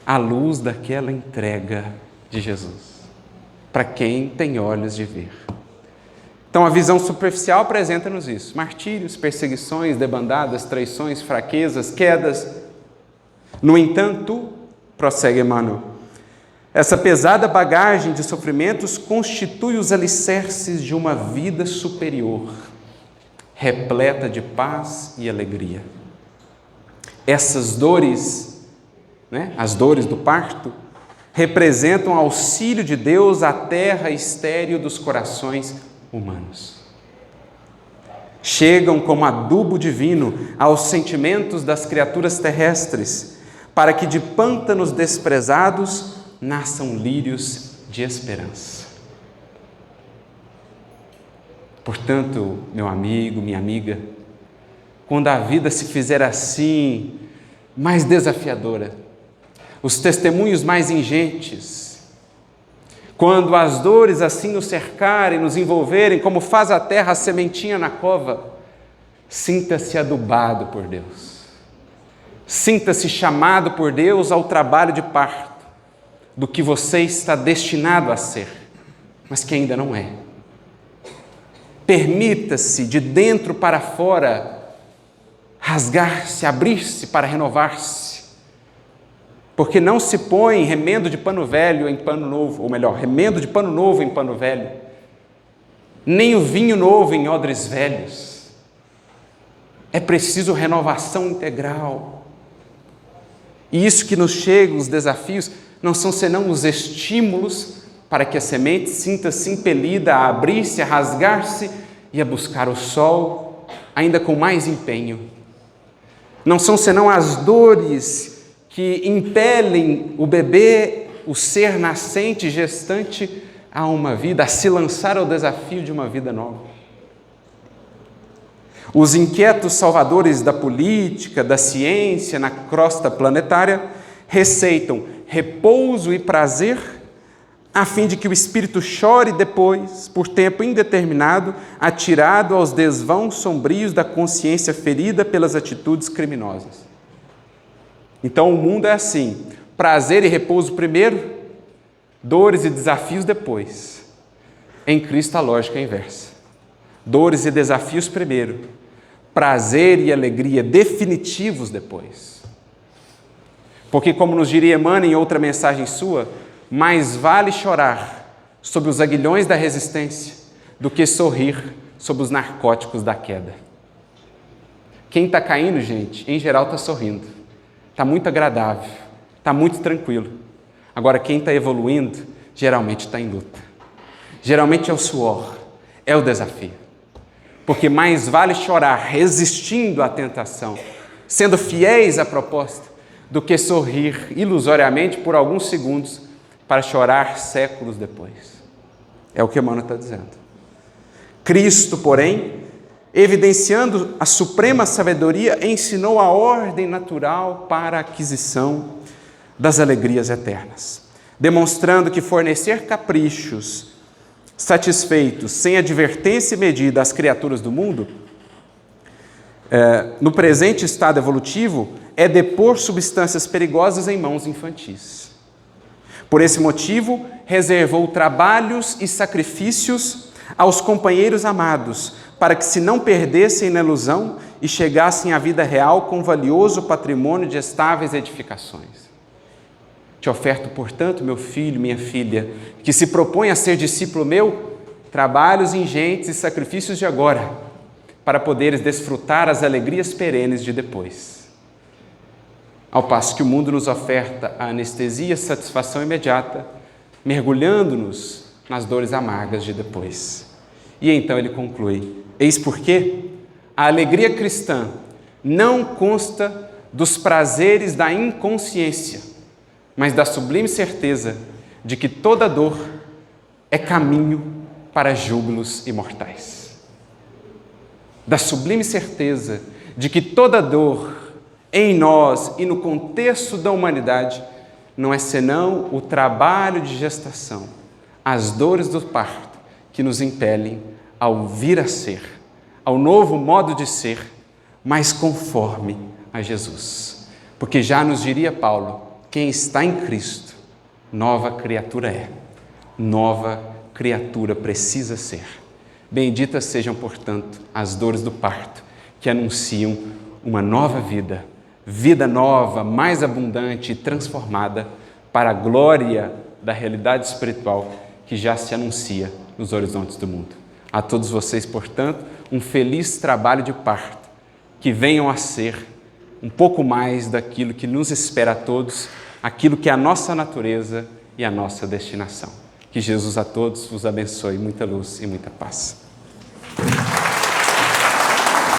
a luz daquela entrega de Jesus, para quem tem olhos de ver. Então a visão superficial apresenta-nos isso, martírios, perseguições, debandadas, traições, fraquezas, quedas. No entanto, prossegue Emmanuel, essa pesada bagagem de sofrimentos constitui os alicerces de uma vida superior, repleta de paz e alegria. Essas dores, as dores do parto, representam o auxílio de Deus à terra estéril dos corações humanos. Chegam como adubo divino aos sentimentos das criaturas terrestres, para que de pântanos desprezados nasçam lírios de esperança. Portanto, meu amigo, minha amiga, quando a vida se fizer assim, mais desafiadora, os testemunhos mais ingentes, quando as dores assim nos cercarem, nos envolverem, como faz a terra a sementinha na cova, sinta-se adubado por Deus. Sinta-se chamado por Deus ao trabalho de parto, do que você está destinado a ser, mas que ainda não é. Permita-se, de dentro para fora, rasgar-se, abrir-se para renovar-se. Porque não se põe remendo de pano velho em pano novo, ou melhor, remendo de pano novo em pano velho, nem o vinho novo em odres velhos. É preciso renovação integral. E isso que nos chega, os desafios, não são senão os estímulos para que a semente sinta-se impelida a abrir-se, a rasgar-se e a buscar o sol, ainda com mais empenho. Não são senão as dores que impelem o bebê, o ser nascente, gestante, a uma vida, a se lançar ao desafio de uma vida nova. Os inquietos salvadores da política, da ciência, na crosta planetária, receitam repouso e prazer, a fim de que o espírito chore depois, por tempo indeterminado, atirado aos desvãos sombrios da consciência ferida pelas atitudes criminosas. Então o mundo é assim: prazer e repouso primeiro, dores e desafios depois. Em Cristo a lógica é inversa. Dores e desafios primeiro, prazer e alegria definitivos depois. Porque, como nos diria Emmanuel em outra mensagem sua, mais vale chorar sob os aguilhões da resistência do que sorrir sob os narcóticos da queda. Quem está caindo, gente, em geral está sorrindo. Está muito agradável, está muito tranquilo. Agora, quem está evoluindo, geralmente está em luta. Geralmente é o suor, é o desafio. Porque mais vale chorar resistindo à tentação, sendo fiéis à proposta, do que sorrir ilusoriamente por alguns segundos para chorar séculos depois. É o que Emmanuel está dizendo. Cristo, porém, evidenciando a suprema sabedoria, ensinou a ordem natural para a aquisição das alegrias eternas, demonstrando que fornecer caprichos satisfeitos, sem advertência e medida às criaturas do mundo, no presente estado evolutivo, é depor substâncias perigosas em mãos infantis. Por esse motivo, reservou trabalhos e sacrifícios aos companheiros amados, para que se não perdessem na ilusão e chegassem à vida real com valioso patrimônio de estáveis edificações. Te oferto, portanto, meu filho, minha filha, que se propõe a ser discípulo meu, trabalhos ingentes e sacrifícios de agora, para poderes desfrutar as alegrias perenes de depois. Ao passo que o mundo nos oferta a anestesia e satisfação imediata, mergulhando-nos nas dores amargas de depois. E então ele conclui: eis porque a alegria cristã não consta dos prazeres da inconsciência, mas da sublime certeza de que toda dor é caminho para júbilos imortais. Da sublime certeza de que toda dor em nós e no contexto da humanidade não é senão o trabalho de gestação, as dores do parto que nos impelem ao vir a ser, ao novo modo de ser, mais conforme a Jesus. Porque já nos diria Paulo, quem está em Cristo, nova criatura é, nova criatura precisa ser. Benditas sejam, portanto, as dores do parto, que anunciam uma nova vida, vida nova, mais abundante e transformada para a glória da realidade espiritual que já se anuncia nos horizontes do mundo. A todos vocês, portanto, um feliz trabalho de parto, que venham a ser um pouco mais daquilo que nos espera a todos, aquilo que é a nossa natureza e a nossa destinação. Que Jesus a todos vos abençoe, muita luz e muita paz.